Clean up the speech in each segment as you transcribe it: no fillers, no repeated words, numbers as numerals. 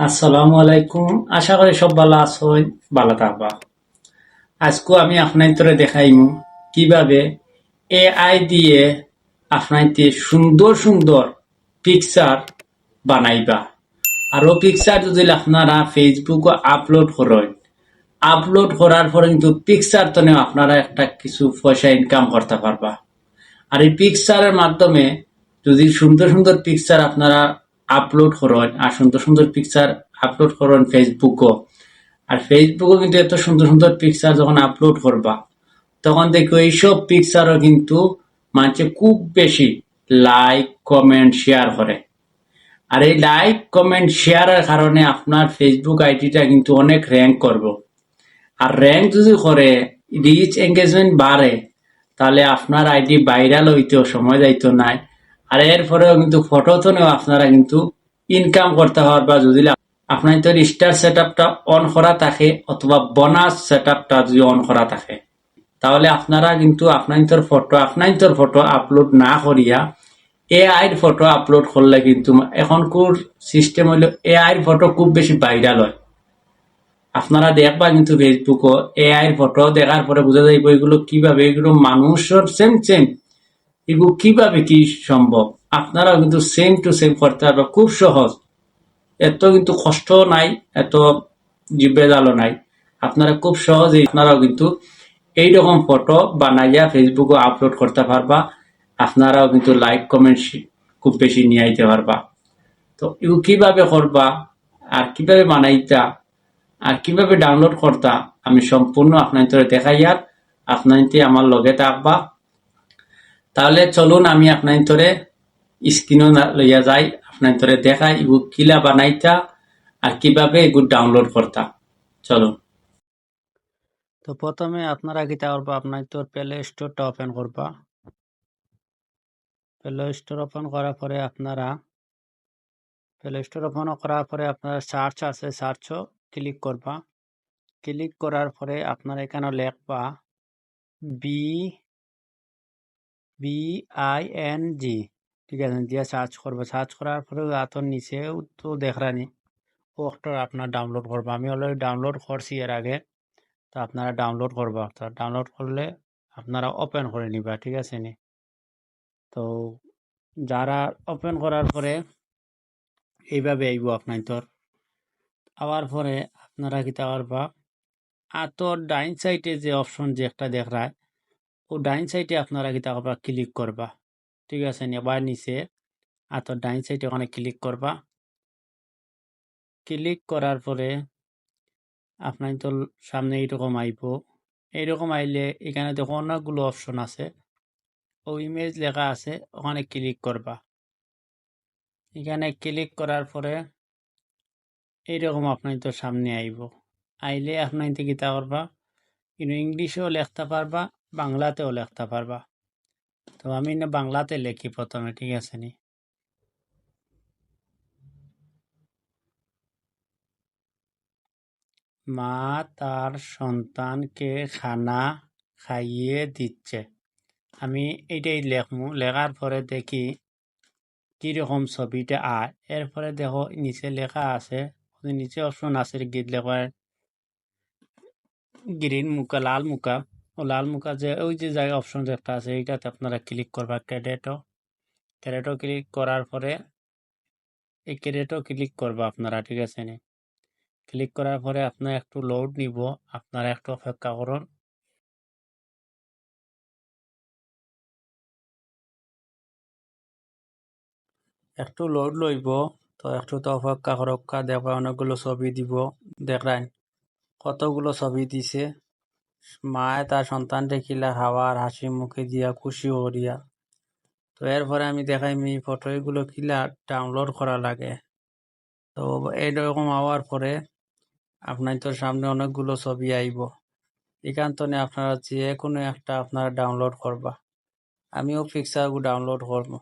আসসালামু আলাইকুম। আশা করি সব ভালো আছেন, ভালো থাকবা। আজকে আমি আপনাইতরে দেখাইমু কিভাবে এআই দিয়ে আপনাইতে সুন্দর সুন্দর পিকচার বানাইবা। আর ও পিকচার যদি আপনারা ফেসবুকে আপলোড করেন, আপলোড করার পরে কিন্তু পিকচার তনে আপনারা একটা কিছু পয়সা ইনকাম করতে পারবা। আর এই পিকচারের মাধ্যমে যদি সুন্দর সুন্দর পিকচার আপনারা আপলোড করেন আর সুন্দর সুন্দর পিকচার আপলোড করেন ফেসবুকও, আর ফেসবুকও কিন্তু এত সুন্দর সুন্দর পিকচার যখন আপলোড করবা তখন দেখো এইসব পিকচারও কিন্তু মানুষে খুব বেশি লাইক কমেন্ট শেয়ার করে। আর এই লাইক কমেন্ট শেয়ারের কারণে আপনার ফেসবুক আইডিটা কিন্তু অনেক র্যাঙ্ক করবো। আর র্যাঙ্ক যদি করে, রিচ এঙ্গেজমেন্ট বাড়ে, তাহলে আপনার আইডি ভাইরাল হইতেও সময় যাইতো নাই। আর এরপরেও কিন্তু ফটোতনেও আপনারা কিন্তু ইনকাম করতে পারবা যদি আপনার তো স্টার সেট আপটা অন করা থাকে অথবা বোনাস সেট আপটা যদি অন করা থাকে, তাহলে আপনারা কিন্তু আপনার ফটো আপলোড না করিয়া এআই এর ফটো আপলোড করলে কিন্তু এখনকার সিস্টেম হইল এআই এর ফটো খুব বেশি ভাইরাল হয়। আপনারা দেখবা কিন্তু ফেসবুকও এআই এর ফটো দেখার পরে বোঝা যাইব এগুলো কিভাবে, এগুলো মানুষের সেম সেম, এগুলো কিভাবে কি সম্ভব। আপনারাও কিন্তু সেম টু সেম করতে পারবে, খুব সহজ। এত কিন্তু কষ্ট নাই, এত জিব্বেদালও নাই। আপনারা খুব সহজেই আপনারাও কিন্তু এইরকম ফটো বানাইয়া ফেসবুকে আপলোড করতে পারবা। আপনারাও কিন্তু লাইক কমেন্ট খুব বেশি নিয়ে আইতে পারবা। তো ইউ কিভাবে করবা আর কিভাবে বানাইতা আর কিভাবে ডাউনলোড করতা আমি সম্পূর্ণ আপনাদের দেখাইয়ার, আপনাইতে আমার লগে থাকবা। তাহলে চলুন আমি আপনাইতরে স্ক্রিনও লইয়া যাই, আপনাইতরে দেখাই ইবুক কিলা বানাইতা আর কিভাবে এগুলো ডাউনলোড করতা। চলুন। তো প্রথমে আপনারা কিতা করবা, আপনার তোর প্লে স্টোরটা ওপেন করবা। প্লে স্টোর ওপেন করার পরে আপনারা সার্চ আছে, সার্চও ক্লিক করবা। ক্লিক করার পরে আপনারা এখানে লিখবা BING, ঠিক আছে, দিয়ে সার্চ করবো। সার্চ করার পরে আতর নিচে তো দেখরানি ও একটা আপনার ডাউনলোড করবো। আমি অলরেডি ডাউনলোড করছি এর আগে, তো আপনারা ডাউনলোড করবা। তো ডাউনলোড করলে আপনারা ওপেন করে নিবা, ঠিক আছে নি। তো যারা ওপেন করার পরে এইভাবে আইব আপনার তোর আওয়ার পরে আপনারা কিতা করবা, তোর ডাইন সাইডে যে অপশন যে একটা দেখায় ও ডাইন সাইডে আপনারা কিতা করবা, ক্লিক করবা, ঠিক আছে নি। আবার নিচে তোর ডাইন সাইডে ওখানে ক্লিক করবা। ক্লিক করার পরে আপনার তো সামনে এইরকম আইব। এইরকম আইলে এখানে দেখো অনেকগুলো অপশন আছে, ও ইমেজ লেখা আছে, ওখানে ক্লিক করবা। এখানে ক্লিক করার পরে এইরকম আপনার তো সামনে আইব। আইলে আপনার কিতা করবা, কিন্তু ইংলিশেও লিখতে পারবা, বাংলাতেও লিখতে পারবা। তো আমি না বাংলাতে লিখি প্রথমে, ঠিক আছে নি। মা তার সন্তানকে খানা খাইয়ে দিচ্ছে। আমি এইটাই লেখমু। লেখার পরে দেখি কিরকম ছবিটা আয়। এরপরে দেখো নিচে লেখা আছে, নিচে অপশন আছে গীত লেখার, গ্রিন মুখা, লাল মুখা। ও লাল মুখা যে ওই যে জায়গায় অপশন যে একটা আছে, এইটাতে আপনারা ক্লিক করবা। ক্যারেটো ক্লিক করার পরে এই ক্যারেটো ক্লিক করবা আপনারা, ঠিক আছে নি। ক্লিক করার পরে আপনার একটু লোড নিব, আপনারা একটু অপেক্ষা করুন। একটু লোড লইব, তো একটু তো অপেক্ষা করক্কা। দেখবা অনেকগুলো ছবি দিব, দেখলেন কতগুলো ছবি দিছে। মায়ে তার সন্তানকে কিলা খাওয়ার হাসি মুখে দিয়া খুশি করিয়া। তো এরপরে আমি দেখাই মি ফটো এগুলো কিলা ডাউনলোড করা লাগে। তো এইরকম হওয়ার পরে আপনার তো সামনে অনেকগুলো ছবি আইব। এখান থেকে আপনারা যে কোনো একটা আপনারা ডাউনলোড করবা। আমিও পিকচারগুলো ডাউনলোড করবো।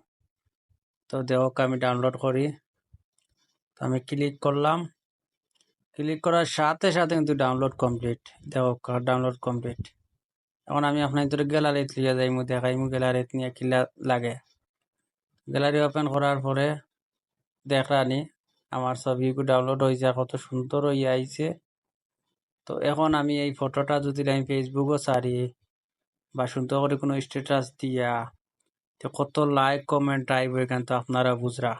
তো দেখো আমি ডাউনলোড করি। তো আমি ক্লিক করলাম। ক্লিক করার সাথে সাথে কিন্তু ডাউনলোড কমপ্লিট। দেখো ডাউনলোড কমপ্লিট। এখন আমি আপনাদের গ্যালারিতে লিয়ে যাইমু, দেখাইমু গ্যালারিতে নিয়ে কিলা লাগে। গ্যালারি ওপেন করার পরে দেখরানি আমার ছবিগুলো ডাউনলোড হয়েছে, কত সুন্দর হইয়া আইছে। তো এখন আমি এই ফটোটা যদি আমি ফেসবুকও ছাড়ি বা সুন্দর করে কোনো স্ট্যাটাস দিয়া, তো কত লাইক কমেন্ট আইব এখান তো আপনারা বুঝরা।